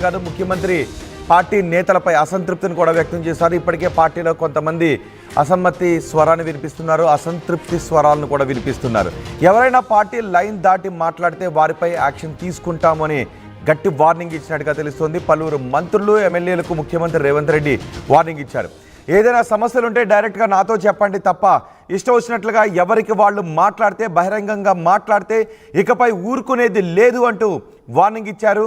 గారు ముఖ్యమంత్రి పార్టీ నేతలపై అసంతృప్తిని కూడా వ్యక్తం చేశారు. ఇప్పటికే పార్టీలో కొంతమంది అసమ్మతి స్వరాన్ని వినిపిస్తున్నారు, అసంతృప్తి స్వరాలను కూడా వినిపిస్తున్నారు. ఎవరైనా పార్టీ లైన్ దాటి మాట్లాడితే వారిపై యాక్షన్ తీసుకుంటామని గట్టి వార్నింగ్ ఇచ్చినట్టుగా తెలుస్తోంది. పలువురు మంత్రులు ఎమ్మెల్యేలకు ముఖ్యమంత్రి రేవంత్ రెడ్డి వార్నింగ్ ఇచ్చారు. ఏదైనా సమస్యలుంటే డైరెక్ట్గా నాతో చెప్పండి తప్ప ఇష్టం వచ్చినట్లుగా ఎవరికి వాళ్ళు మాట్లాడితే, బహిరంగంగా మాట్లాడితే ఇకపై ఊరుకునేది లేదు అంటూ వార్నింగ్ ఇచ్చారు.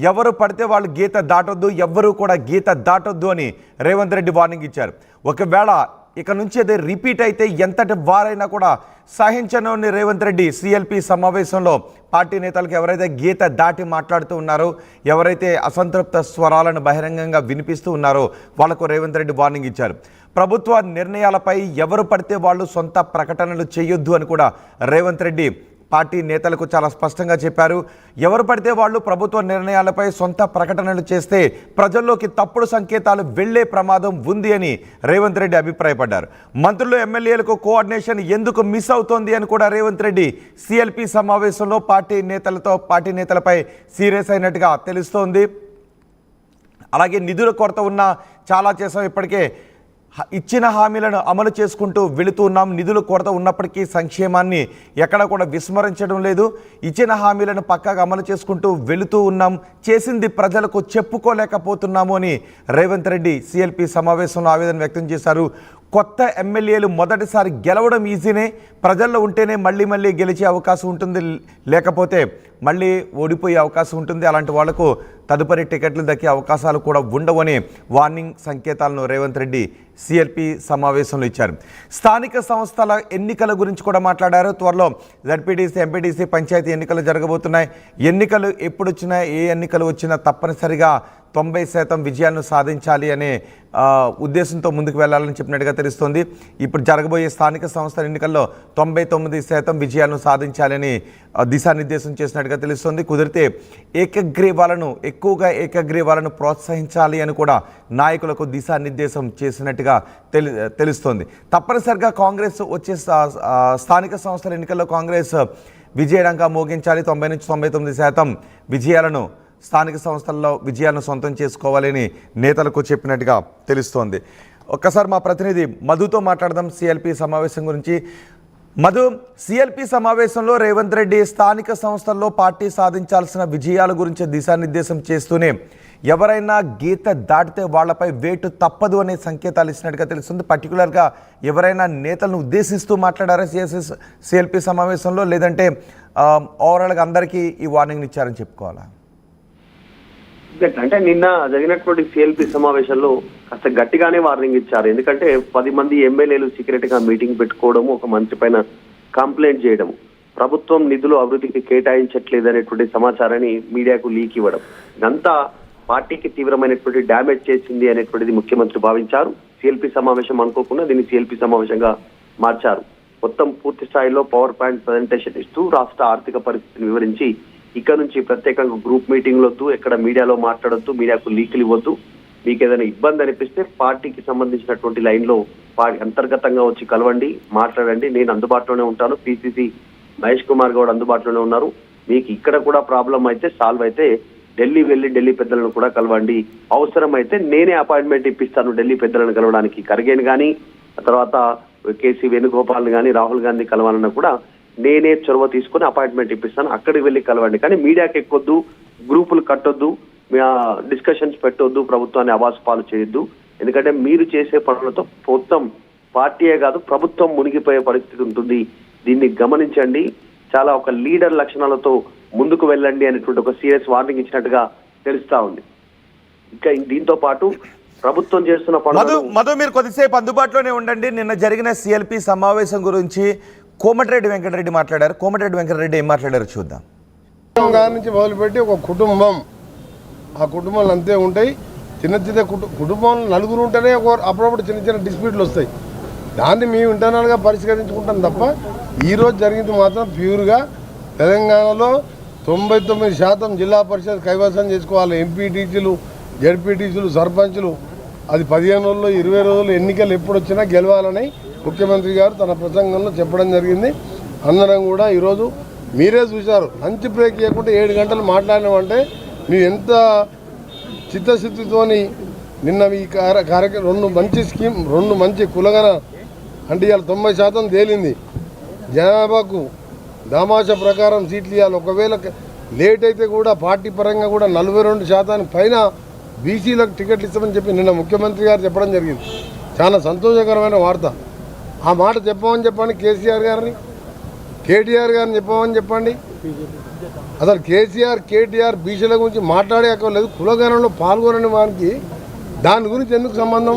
ఎవరు పడితే వాళ్ళు గీత దాటొద్దు, ఎవ్వరూ కూడా గీత దాటొద్దు అని రేవంత్ రెడ్డి వార్నింగ్ ఇచ్చారు. ఒకవేళ ఇక నుంచి అదే రిపీట్ అయితే ఎంతటి వారైనా కూడా సహించనని రేవంత్ రెడ్డి సిఎల్పి సమావేశంలో పార్టీ నేతలకు ఎవరైతే గీత దాటి మాట్లాడుతూ ఉన్నారో, ఎవరైతే అసంతృప్త స్వరాలను బహిరంగంగా వినిపిస్తూ ఉన్నారో వాళ్లకు రేవంత్ రెడ్డి వార్నింగ్ ఇచ్చారు. ప్రభుత్వ నిర్ణయాలపై ఎవరు పడితే వాళ్ళు సొంత ప్రకటనలు చేయొద్దు అని కూడా రేవంత్ రెడ్డి పార్టీ నేతలకు చాలా స్పష్టంగా చెప్పారు. ఎవరు పడితే వాళ్ళు ప్రభుత్వ నిర్ణయాలపై సొంత ప్రకటనలు చేస్తే ప్రజల్లోకి తప్పుడు సంకేతాలు వెళ్లే ప్రమాదం ఉంది అని రేవంత్ రెడ్డి అభిప్రాయపడ్డారు. మంత్రులు ఎమ్మెల్యేలకు కోఆర్డినేషన్ ఎందుకు మిస్ అవుతోంది అని కూడా రేవంత్ రెడ్డి సిఎల్పి సమావేశంలో పార్టీ నేతలపై సీరియస్ అయినట్టుగా తెలుస్తోంది. అలాగే నిధుల కొరత ఉన్న చాలా చేసాం, ఇప్పటికే ఇచ్చిన హామీలను అమలు చేసుకుంటూ వెళుతూ ఉన్నాం. నిధుల కొరత ఉన్నప్పటికీ సంక్షేమాన్ని ఎక్కడ కూడా విస్మరించడం లేదు. ఇచ్చిన హామీలను పక్కాగా అమలు చేసుకుంటూ వెళుతూ ఉన్నాం. చేసింది ప్రజలకు చెప్పుకోలేకపోతున్నాము అని రేవంత్ రెడ్డి సిఎల్పి సమావేశంలో ఆవేదన వ్యక్తం చేశారు. కొత్త ఎమ్మెల్యేలు మొదటిసారి గెలవడం ఈజీనే, ప్రజల్లో ఉంటేనే మళ్ళీ గెలిచే అవకాశం ఉంటుంది, లేకపోతే మళ్ళీ ఓడిపోయే అవకాశం ఉంటుంది. అలాంటి వాళ్లకు తదుపరి టికెట్లు దక్కే అవకాశాలు కూడా ఉండవని వార్నింగ్ సంకేతాలను రేవంత్ రెడ్డి సిఎల్పి సమావేశంలో ఇచ్చారు. స్థానిక సంస్థల ఎన్నికల గురించి కూడా మాట్లాడారు. త్వరలో జడ్పీటీసీ, ఎంపీటీసీ, పంచాయతీ ఎన్నికలు జరగబోతున్నాయి. ఎన్నికలు ఎప్పుడు వచ్చినా, ఏ ఎన్నికలు వచ్చినా తప్పనిసరిగా 90% విజయాలను సాధించాలి అనే ఉద్దేశంతో ముందుకు వెళ్లాలని చెప్పినట్టుగా తెలుస్తోంది. ఇప్పుడు జరగబోయే స్థానిక సంస్థల ఎన్నికల్లో 99% విజయాలను సాధించాలని దిశానిర్దేశం చేసినట్టుగా తెలుస్తోంది. కుదిరితే ఎక్కువగా ఏకగ్రీవాలను ప్రోత్సహించాలి అని కూడా నాయకులకు దిశానిర్దేశం చేసినట్టుగా తెలుస్తోంది. తప్పనిసరిగా కాంగ్రెస్ వచ్చే స్థానిక సంస్థల ఎన్నికల్లో కాంగ్రెస్ విజయడంగా మోగించాలి. 90 నుంచి 99% విజయాలను, స్థానిక సంస్థల్లో విజయాలను సొంతం చేసుకోవాలని నేతలకు చెప్పినట్టుగా తెలుస్తోంది. ఒక్కసారి మా ప్రతినిధి మధుతో మాట్లాడదాం సిఎల్పి సమావేశం గురించి. మధు, సిఎల్పి సమావేశంలో రేవంత్ రెడ్డి స్థానిక సంస్థల్లో పార్టీ సాధించాల్సిన విజయాల గురించి దిశానిర్దేశం చేస్తూనే ఎవరైనా గీత దాటితే వాళ్లపై వేటు తప్పదు అనే సంకేతాలు ఇచ్చినట్టుగా తెలుస్తుంది. పర్టికులర్గా ఎవరైనా నేతలను ఉద్దేశిస్తూ మాట్లాడారా సిఎల్పి సమావేశంలో, లేదంటే ఓవరాల్గా అందరికీ ఈ వార్నింగ్ ఇచ్చారని చెప్పుకోవాలా? అంటే నిన్న జరిగినటువంటి సిఎల్పి సమావేశంలో కాస్త గట్టిగానే వార్నింగ్ ఇచ్చారు. ఎందుకంటే 10 మంది ఎమ్మెల్యేలు సీక్రెట్ గా మీటింగ్ పెట్టుకోవడము, ఒక మంత్రి పైన కంప్లైంట్ చేయడం, ప్రభుత్వం నిధులు అభివృద్ధికి కేటాయించట్లేదు అనేటువంటి సమాచారాన్ని మీడియాకు లీక్ ఇవ్వడం, ఇదంతా పార్టీకి తీవ్రమైనటువంటి డ్యామేజ్ చేసింది అనేటువంటిది ముఖ్యమంత్రి భావించారు. సిఎల్పి సమావేశం అనుకోకుండా దీన్ని సిఎల్పి సమావేశంగా మార్చారు. మొత్తం పూర్తి స్థాయిలో పవర్ పాయింట్ ప్రజెంటేషన్ ఇస్తూ రాష్ట్ర ఆర్థిక పరిస్థితిని వివరించి, ఇక్కడ నుంచి ప్రత్యేకంగా గ్రూప్ మీటింగ్లు వద్దు, ఎక్కడ మీడియాలో మాట్లాడొద్దు, మీడియాకు లీకులు ఇవ్వద్దు, మీకు ఏదైనా ఇబ్బంది అనిపిస్తే పార్టీకి సంబంధించినటువంటి లైన్లో అంతర్గతంగా వచ్చి కలవండి, మాట్లాడండి, నేను అందుబాటులోనే ఉంటాను, పిసిసి మహేష్ కుమార్ గౌడ్ అందుబాటులోనే ఉన్నారు, మీకు ఇక్కడ కూడా ప్రాబ్లం అయితే సాల్వ్ అయితే ఢిల్లీ వెళ్ళి ఢిల్లీ పెద్దలను కూడా కలవండి, అవసరమైతే నేనే అపాయింట్మెంట్ ఇప్పిస్తాను ఢిల్లీ పెద్దలను కలవడానికి, ఖర్గేని కానీ తర్వాత కేసీ వేణుగోపాల్ని కానీ రాహుల్ గాంధీ కలవాలన్నా కూడా నేనే చొరవ తీసుకుని అపాయింట్మెంట్ ఇప్పిస్తాను, అక్కడికి వెళ్ళి కలవండి, కానీ మీడియాకి ఎక్కొద్దు, గ్రూపులు కట్టొద్దు, డిస్కషన్స్ పెట్టొద్దు, ప్రభుత్వాన్ని అవాసు పాలు చేయొద్దు. ఎందుకంటే మీరు చేసే పనులతో మొత్తం పార్టీయే కాదు ప్రభుత్వం మునిగిపోయే పరిస్థితి ఉంటుంది, దీన్ని గమనించండి, చాలా ఒక లీడర్ లక్షణాలతో ముందుకు వెళ్ళండి అనేటువంటి ఒక సీరియస్ వార్నింగ్ ఇచ్చినట్టుగా తెలుస్తా ఉంది. ఇంకా దీంతో పాటు ప్రభుత్వం చేస్తున్న పనులు. మధు, మీరు కొద్దిసేపు అందుబాటులోనే ఉండండి. నిన్న జరిగిన సిఎల్పి సమావేశం గురించి కోమటిరెడ్డి వెంకటరెడ్డి మాట్లాడారు. కోమటిరెడ్డి వెంకటరెడ్డి ఏం మాట్లాడారు చూద్దాం. నుంచి మొదలుపెట్టి ఒక కుటుంబం, ఆ కుటుంబాలు అంతే ఉంటాయి. చిన్న కుటుంబంలో నలుగురు ఉంటేనే అప్పుడప్పుడు చిన్న డిస్ప్యూట్లు వస్తాయి. దాన్ని మేము ఇంటర్నల్గా పరిష్కరించుకుంటాం తప్ప ఈరోజు జరిగింది మాత్రం ప్యూర్గా తెలంగాణలో 99% జిల్లా పరిషత్ కైవసం చేసుకోవాలి. ఎంపీటీసీలు, జడ్పీటీసీలు, సర్పంచులు అది 15 రోజులు 20 రోజులు ఎన్నికలు ఎప్పుడు వచ్చినా గెలవాలని ముఖ్యమంత్రి గారు తన ప్రసంగంలో చెప్పడం జరిగింది. అందరం కూడా ఈరోజు మీరే చూశారు, లంచ్ బ్రేక్ ఇవ్వకుండా 7 గంటలు మాట్లాడినామంటే మేము ఎంత చిత్తశుద్ధితోని నిన్న ఈ కార్యక్రమం రెండు మంచి కులగన అంటే ఇవాళ 90% తేలింది. జనాభాకు దామాష ప్రకారం సీట్లు ఇవ్వాలి. ఒకవేళ లేట్ అయితే కూడా పార్టీ పరంగా కూడా 42% పైన బీసీలకు టికెట్లు ఇస్తామని చెప్పి నిన్న ముఖ్యమంత్రి గారు చెప్పడం జరిగింది. చాలా సంతోషకరమైన వార్త. ఆ మాట చెప్పమని చెప్పండి కేసీఆర్ గారిని, కేటీఆర్ గారిని చెప్పమని చెప్పండి. అసలు కేటీఆర్ బీసీల గురించి మాట్లాడే అక్కర్లేదు. కులగణంలో పాల్గొనని వారికి దాని గురించి ఎందుకు సంబంధం?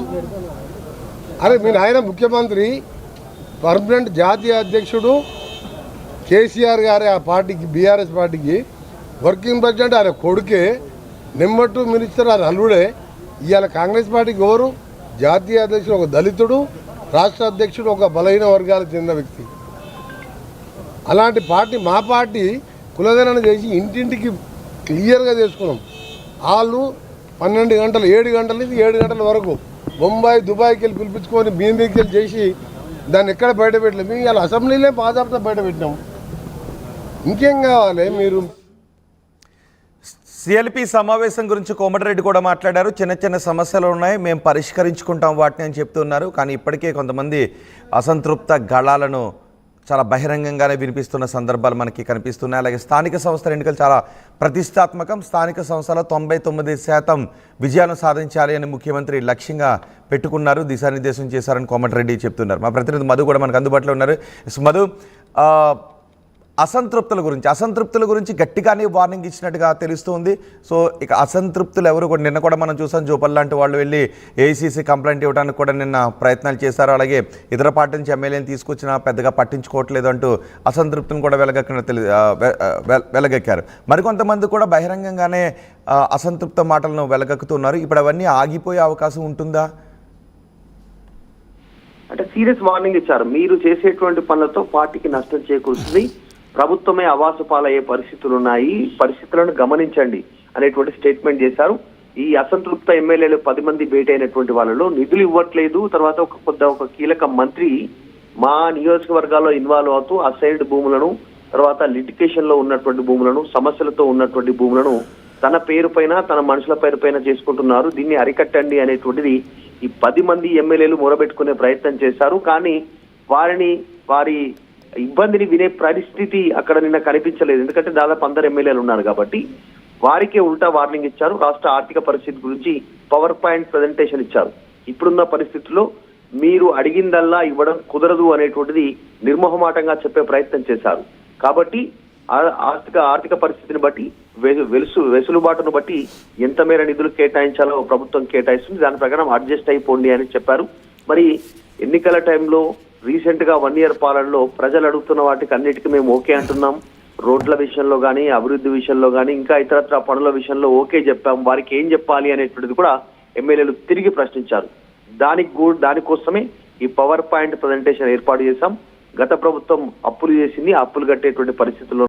అరే మీరు ఆయన ముఖ్యమంత్రి, పర్మనెంట్ జాతీయ అధ్యక్షుడు కేసీఆర్ గారి ఆ పార్టీకి, బీఆర్ఎస్ పార్టీకి వర్కింగ్ ప్రెసిడెంట్ ఆయన కొడుకే, నెంబర్ 2 మినిస్టర్ ఆయన అల్లుడే. ఇవాళ కాంగ్రెస్ పార్టీకి ఎవరు? జాతీయ అధ్యక్షుడు ఒక దళితుడు, రాష్ట్ర అధ్యక్షుడు ఒక బలహీన వర్గాలకు చెందిన వ్యక్తి. అలాంటి పార్టీ, మా పార్టీ కులగణన చేసి ఇంటింటికి క్లియర్గా చేసుకున్నాం. వాళ్ళు 12 గంటలు, 7 గంటల నుంచి 7 గంటల వరకు బొంబాయి, దుబాయ్కి వెళ్ళి పిలిపించుకొని మీదకి వెళ్ళి చేసి దాన్ని ఎక్కడ బయట పెట్టలేదు. మేము ఇలా అసెంబ్లీలో బాధాప్త బయట పెట్టినాం. ఇంకేం కావాలి? మీరు సిఎల్పి సమావేశం గురించి కోమటిరెడ్డి కూడా మాట్లాడారు. చిన్న చిన్న సమస్యలు ఉన్నాయి, మేము పరిష్కరించుకుంటాం వాటిని అని చెప్తున్నారు. కానీ ఇప్పటికే కొంతమంది అసంతృప్త గళాలను చాలా బహిరంగంగానే వినిపిస్తున్న సందర్భాలు మనకి కనిపిస్తున్నాయి. అలాగే స్థానిక సంస్థల ఎన్నికలు చాలా ప్రతిష్టాత్మకం. స్థానిక సంస్థల 99% విజయాలను సాధించాలి అని ముఖ్యమంత్రి లక్ష్యంగా పెట్టుకున్నారు, దిశానిర్దేశం చేశారని కోమటిరెడ్డి చెప్తున్నారు. మా ప్రతినిధి మధు కూడా మనకు అందుబాటులో ఉన్నారు. మధు, అసంతృప్తుల గురించి గట్టిగానే వార్నింగ్ ఇచ్చినట్టుగా తెలుస్తుంది. సో ఇక అసంతృప్తులు ఎవరు కూడా నిన్న కూడా మనం చూసాం, జోపల్ లాంటి వాళ్ళు వెళ్ళి ఏఐసీసీ కంప్లైంట్ ఇవ్వడానికి కూడా నిన్న ప్రయత్నాలు చేశారు. అలాగే ఇతర పార్టీ నుంచి ఎమ్మెల్యేని తీసుకొచ్చినా పెద్దగా పట్టించుకోవట్లేదు అంటూ అసంతృప్తిని కూడా వెలగక్కారు. మరికొంతమంది కూడా బహిరంగంగానే అసంతృప్త మాటలను వెలగక్కుతున్నారు. ఇప్పుడు అవన్నీ ఆగిపోయే అవకాశం ఉంటుందా? అంటే సీరియస్ వార్నింగ్ ఇచ్చారు. మీరు చేసేటువంటి పనులతో పార్టీకి నష్టం చేకూరుస్తుంది, ప్రభుత్వమే అవాసు పాలయ్యే పరిస్థితులు ఉన్నాయి, పరిస్థితులను గమనించండి అనేటువంటి స్టేట్మెంట్ చేశారు. ఈ అసంతృప్త ఎమ్మెల్యేలు 10 మంది భేటీ అయినటువంటి వాళ్ళలో నిధులు ఇవ్వట్లేదు, తర్వాత ఒక కీలక మంత్రి మా నియోజకవర్గాల్లో ఇన్వాల్వ్ అవుతూ అసైన్డ్ భూములను, తర్వాత లిటికేషన్ లో ఉన్నటువంటి భూములను, సమస్యలతో ఉన్నటువంటి భూములను తన పేరు పైన, తన మనుషుల పేరు పైన చేసుకుంటున్నారు, దీన్ని అరికట్టండి అనేటువంటిది ఈ 10 మంది ఎమ్మెల్యేలు మొరబెట్టుకునే ప్రయత్నం చేశారు. కానీ వారి ఇబ్బందిని వినే పరిస్థితి అక్కడ నిన్న కనిపించలేదు. ఎందుకంటే దాదాపు 100 ఎమ్మెల్యేలు ఉన్నారు కాబట్టి వారికే ఉల్టా వార్నింగ్ ఇచ్చారు. రాష్ట్ర ఆర్థిక పరిస్థితి గురించి పవర్ పాయింట్ ప్రజెంటేషన్ ఇచ్చారు. ఇప్పుడున్న పరిస్థితుల్లో మీరు అడిగిందల్లా ఇవ్వడం కుదరదు అనేటువంటిది నిర్మోహమాటంగా చెప్పే ప్రయత్నం చేశారు. కాబట్టి ఆర్థిక పరిస్థితిని బట్టి, వెసులుబాటును బట్టి ఎంత మేర నిధులు కేటాయించాలో ప్రభుత్వం కేటాయిస్తుంది, దాని ప్రకారం అడ్జస్ట్ అయిపోండి అని చెప్పారు. మరి ఎన్నికల టైంలో రీసెంట్ గా 1 year పాలనలో ప్రజలు అడుగుతున్న వాటికి అన్నిటికీ మేము ఓకే అంటున్నాం. రోడ్ల విషయంలో కానీ, అభివృద్ధి విషయంలో కానీ, ఇంకా ఇతరత్ర పనుల విషయంలో ఓకే చెప్పాం. వారికి ఏం చెప్పాలి అనేటువంటిది కూడా ఎమ్మెల్యేలు తిరిగి ప్రశ్నించారు. దానికోసమే ఈ పవర్ పాయింట్ ప్రజెంటేషన్ ఏర్పాటు చేశాం. గత ప్రభుత్వం అప్పులు చేసింది, అప్పులు కట్టేటువంటి పరిస్థితుల్లో